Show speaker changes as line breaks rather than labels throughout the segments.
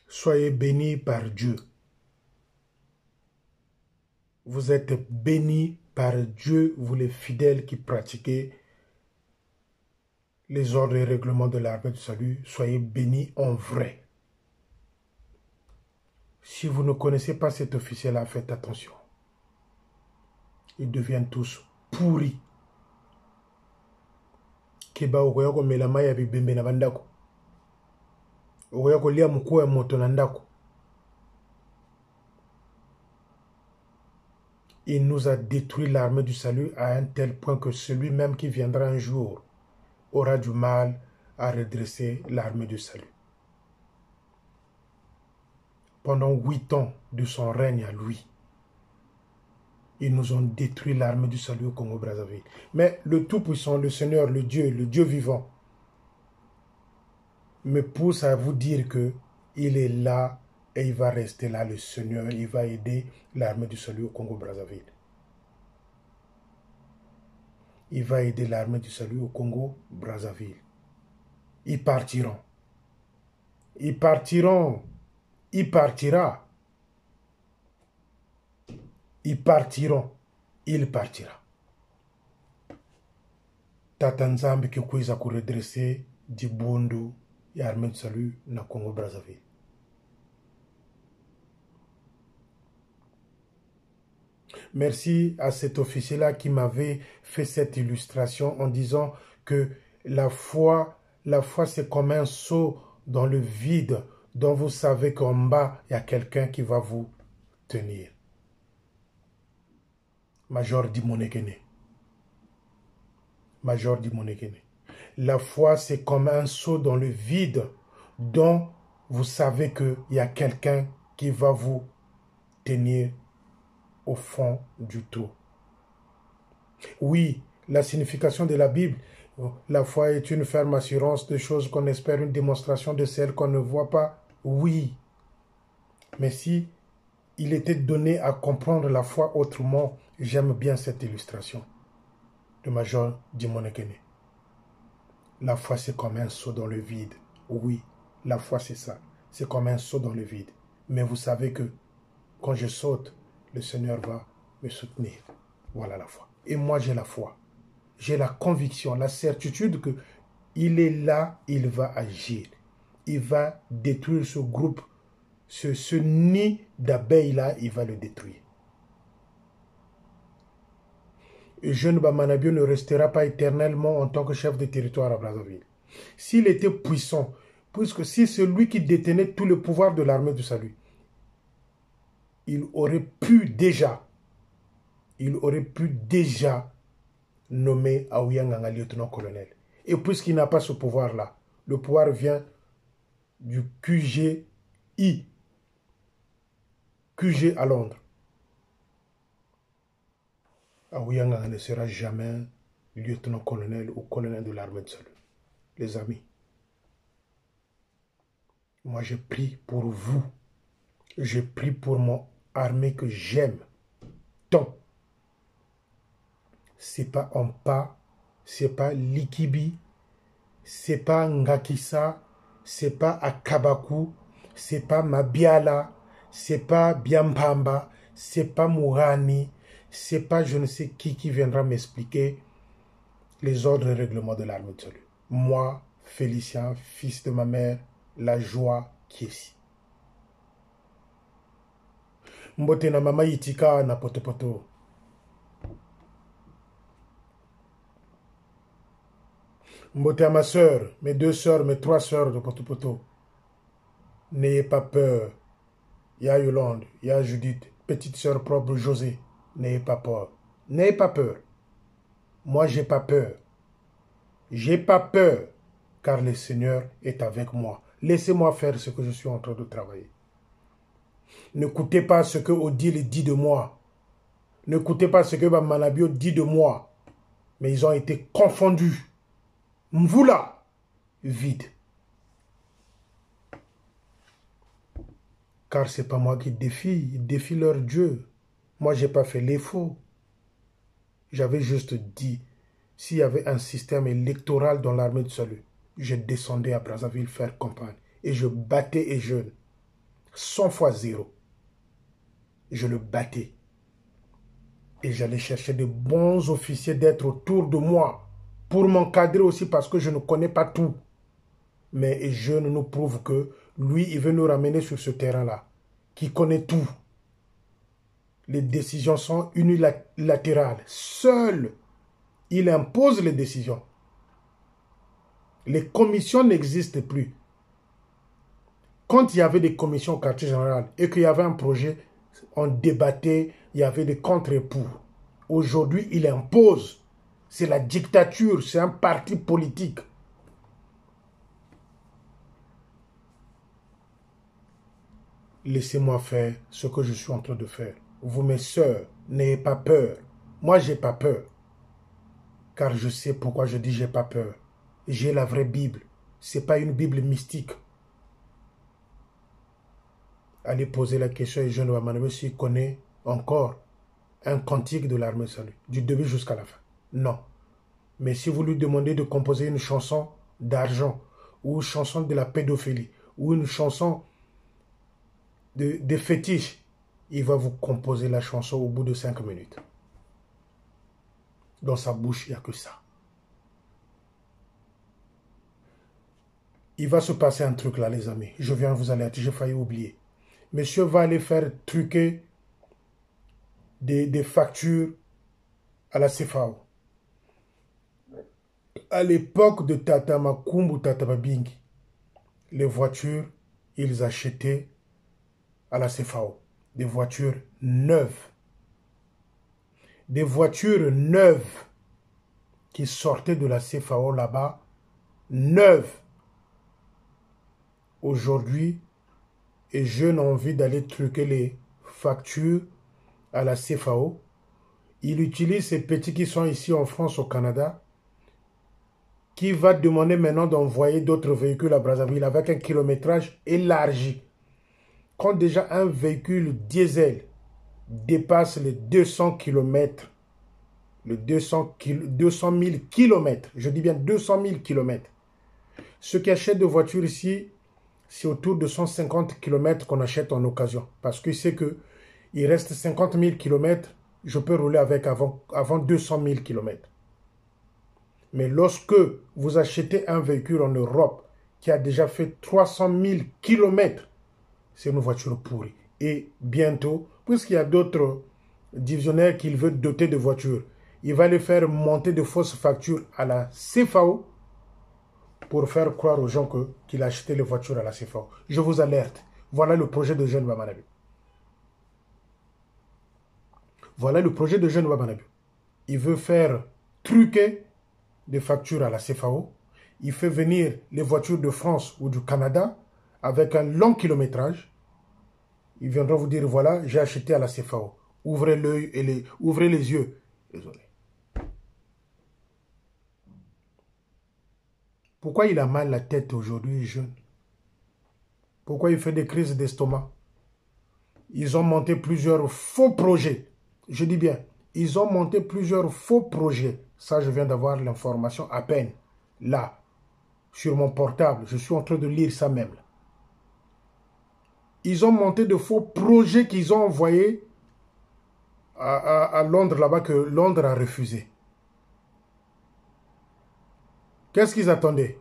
Soyez bénis par Dieu. Vous êtes bénis par Dieu, vous les fidèles qui pratiquez les ordres et règlements de l'armée du salut. Soyez bénis en vrai. Si vous ne connaissez pas cet officier-là, faites attention. Ils deviennent tous pourris. Kiba okoyako melama ya bibembe na bandako. Okoyako lia mukua moto na ndako. Il nous a détruit l'armée du salut à un tel point que celui-même qui viendra un jour aura du mal à redresser l'armée du salut. Pendant 8 ans de son règne à lui, ils nous ont détruit l'armée du salut au Congo-Brazzaville. Mais le Tout-Puissant, le Seigneur, le Dieu vivant, me pousse à vous dire que il est là et il va rester là, le Seigneur. Il va aider l'armée du salut au Congo-Brazzaville. Il va aider l'armée du salut au Congo-Brazzaville. Ils partiront. Ils partiront. Il partira. Ils partiront. Il partira. Tatanzambi qui kuiza ku redresser du bondu et armée du salut na Congo-Brazzaville. Merci à cet officier-là qui m'avait fait cette illustration en disant que la foi c'est comme un seau dans le vide dont vous savez qu'en bas, il y a quelqu'un qui va vous tenir. Major Dimonekene. Major Dimonekene. La foi, c'est comme un seau dans le vide dont vous savez qu'il y a quelqu'un qui va vous tenir au fond du trou. Oui, la signification de la Bible, la foi est une ferme assurance de choses qu'on espère, une démonstration de celles qu'on ne voit pas. Oui, mais si il était donné à comprendre la foi autrement, j'aime bien cette illustration de Major Dimonekene. La foi, c'est comme un seau dans le vide. Oui, la foi, c'est ça. C'est comme un seau dans le vide. Mais vous savez que quand je saute, le Seigneur va me soutenir. Voilà la foi. Et moi, j'ai la foi. J'ai la conviction, la certitude que il est là, il va agir. Il va détruire ce groupe, ce nid d'abeilles-là, il va le détruire. Et jeune Bamanabio ne restera pas éternellement en tant que chef de territoire à Brazzaville. S'il était puissant, puisque si c'est lui qui détenait tout le pouvoir de l'armée du salut, il aurait pu déjà nommer Aouyanganga lieutenant-colonel. Et puisqu'il n'a pas ce pouvoir-là, le pouvoir vient du QG à Londres. Aouyanganga ne sera jamais lieutenant-colonel ou colonel de l'armée de salut. Les amis, moi je prie pour vous. Je prie pour mon armée que j'aime tant. C'est pas Ampa, c'est pas Likibi, c'est pas Ngakisa, c'est pas Akabaku, c'est pas Mabiala, c'est pas Biampamba, c'est pas Mourani, c'est pas je ne sais qui viendra m'expliquer les ordres et règlements de l'armée de salut. Moi, Félicien, fils de ma mère, la joie qui est ici. Mbote na mama Itika na potopoto. Mbote à ma soeur, mes 2 soeurs, mes 3 soeurs de potopoto. N'ayez pas peur. Il y a Yolande, il y a Judith, petite soeur propre José. N'ayez pas peur. N'ayez pas peur. Moi, j'ai pas peur. J'ai pas peur, car le Seigneur est avec moi. Laissez-moi faire ce que je suis en train de travailler. N'écoutez pas ce que Odile dit de moi. N'écoutez pas ce que Manabio dit de moi. Mais ils ont été confondus. Mvoula, vide. Car ce n'est pas moi qui défie. Ils défient leur Dieu. Moi, je n'ai pas fait les faux. J'avais juste dit, s'il y avait un système électoral dans l'armée de salut, je descendais à Brazzaville faire campagne. Et je battais et jeûne. 100 fois 0. Je le battais. Et j'allais chercher de bons officiers d'être autour de moi pour m'encadrer aussi parce que je ne connais pas tout. Mais Jeune nous prouve que lui, il veut nous ramener sur ce terrain-là, qui connaît tout. Les décisions sont unilatérales. Seul, il impose les décisions. Les commissions n'existent plus. Quand il y avait des commissions au quartier général et qu'il y avait un projet, on débattait, il y avait des contre et pour. Aujourd'hui, il impose. C'est la dictature, c'est un parti politique. Laissez-moi faire ce que je suis en train de faire. Vous, mes sœurs, n'ayez pas peur. Moi, j'ai pas peur. Car je sais pourquoi je dis j'ai pas peur. J'ai la vraie Bible. C'est pas une Bible mystique. Allez poser la question à Jeune Ouamanabé s'il connaît encore un cantique de l'armée salut, du début jusqu'à la fin. Non. Mais si vous lui demandez de composer une chanson d'argent, ou une chanson de la pédophilie, ou une chanson de fétiche, il va vous composer la chanson au bout de 5 minutes. Dans sa bouche, il n'y a que ça. Il va se passer un truc là, les amis. Je viens vous alerter, j'ai failli oublier. Monsieur va aller faire truquer des factures à la CFAO. À l'époque de Tata Makumbu ou Tata Babingi, les voitures, ils achetaient à la CFAO des voitures neuves. Des voitures neuves qui sortaient de la CFAO là-bas, neuves. Aujourd'hui, et je n'ai envie d'aller truquer les factures à la CFAO. Il utilise ces petits qui sont ici en France, au Canada, qui va demander maintenant d'envoyer d'autres véhicules à Brazzaville avec un kilométrage élargi. Quand déjà un véhicule diesel dépasse les 200 km, les 200 000 km, je dis bien 200 000 km, ceux qui achètent des voitures ici, c'est autour de 150 km qu'on achète en occasion. Parce que c'est que il reste 50 000 km, je peux rouler avec avant 200 000 km. Mais lorsque vous achetez un véhicule en Europe qui a déjà fait 300 000 km, c'est une voiture pourrie. Et bientôt, puisqu'il y a d'autres divisionnaires qu'il veut doter de voitures, il va les faire monter de fausses factures à la CFAO pour faire croire aux gens qu'il a acheté les voitures à la CFAO. Je vous alerte. Voilà le projet de Jeune Ouamanabé. Voilà le projet de Jeune Ouamanabé. Il veut faire truquer des factures à la CFAO. Il fait venir les voitures de France ou du Canada avec un long kilométrage. Il viendra vous dire, voilà, j'ai acheté à la CFAO. Ouvrez l'œil et ouvrez les yeux. Désolé. Pourquoi il a mal la tête aujourd'hui, jeune? Pourquoi il fait des crises d'estomac? Ils ont monté plusieurs faux projets. Je dis bien, ils ont monté plusieurs faux projets. Ça, je viens d'avoir l'information à peine. Là, sur mon portable, je suis en train de lire ça même. Ils ont monté de faux projets qu'ils ont envoyés à Londres, là-bas, que Londres a refusé. Qu'est-ce qu'ils attendaient?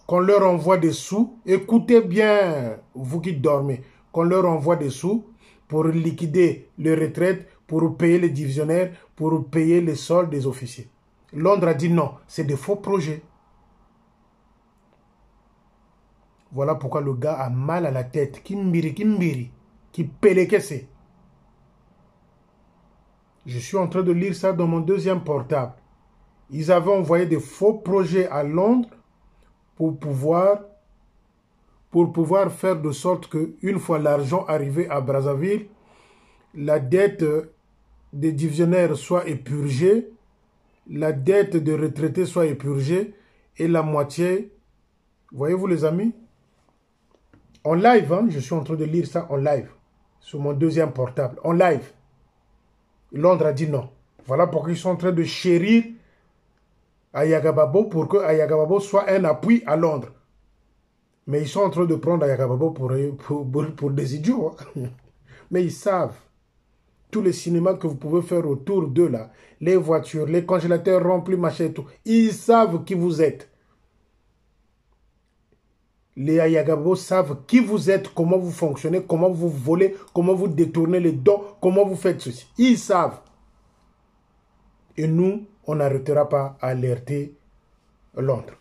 Qu'on leur envoie des sous. Écoutez bien, vous qui dormez. Qu'on leur envoie des sous pour liquider les retraites, pour payer les divisionnaires, pour payer les soldes des officiers. Londres a dit non, c'est des faux projets. Voilà pourquoi le gars a mal à la tête. Kimbiri, qui pelekese. Je suis en train de lire ça dans mon deuxième portable. Ils avaient envoyé des faux projets à Londres pour pouvoir faire de sorte que, une fois l'argent arrivé à Brazzaville, la dette des divisionnaires soit épurgée, la dette des retraités soit épurgée, et la moitié, voyez-vous les amis, en live, hein, je suis en train de lire ça en live, sur mon deuxième portable, en live. Londres a dit non. Voilà pourquoi ils sont en train de chérir Ayagababo pour que Ayagababo soit un appui à Londres. Mais ils sont en train de prendre Ayakababo pour des idiots. Mais ils savent. Tous les cinémas que vous pouvez faire autour d'eux, là, les voitures, les congélateurs remplis, machin et tout, ils savent qui vous êtes. Les Ayagabo savent qui vous êtes, comment vous fonctionnez, comment vous volez, comment vous détournez les dons, comment vous faites ceci. Ils savent. Et nous, on n'arrêtera pas à alerter Londres.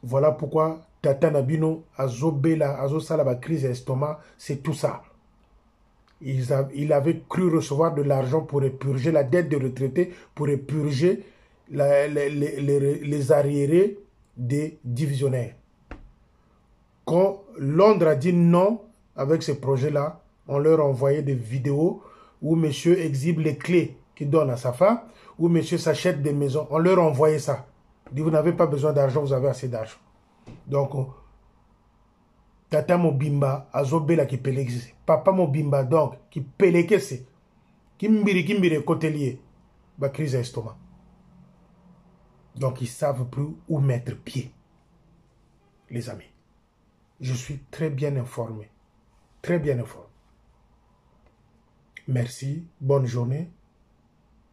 Voilà pourquoi Tata Nabino, Azobela, Azosalaba, crise estomac, c'est tout ça. Il avait cru recevoir de l'argent pour épurger la dette de retraités, pour épurger les arriérés des divisionnaires. Quand Londres a dit non avec ce projet-là, on leur a envoyé des vidéos où monsieur exhibe les clés qu'il donne à sa femme, où monsieur s'achète des maisons. On leur a envoyé ça. Il dit, vous n'avez pas besoin d'argent, vous avez assez d'argent. Donc, Tata Mobimba, Azobela qui pelekese. Papa Mobimba, donc, qui pelekese. Qui mbiri côté lié. Bah, crise estomac. Donc, ils ne savent plus où mettre pied. Les amis. Je suis très bien informé. Très bien informé. Merci. Bonne journée.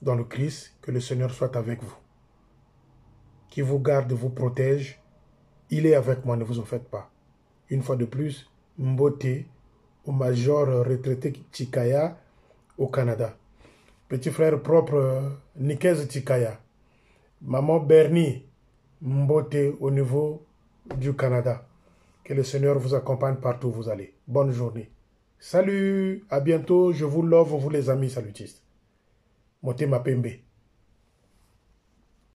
Dans le Christ, que le Seigneur soit avec vous. Qui vous garde, vous protège. Il est avec moi, ne vous en faites pas. Une fois de plus, Mbote, au major retraité Chikaya au Canada. Petit frère propre Nikez Chikaya. Maman Bernie Mbote au niveau du Canada. Que le Seigneur vous accompagne partout où vous allez. Bonne journée. Salut, à bientôt. Je vous love, vous les amis salutistes. Moté Mapembe.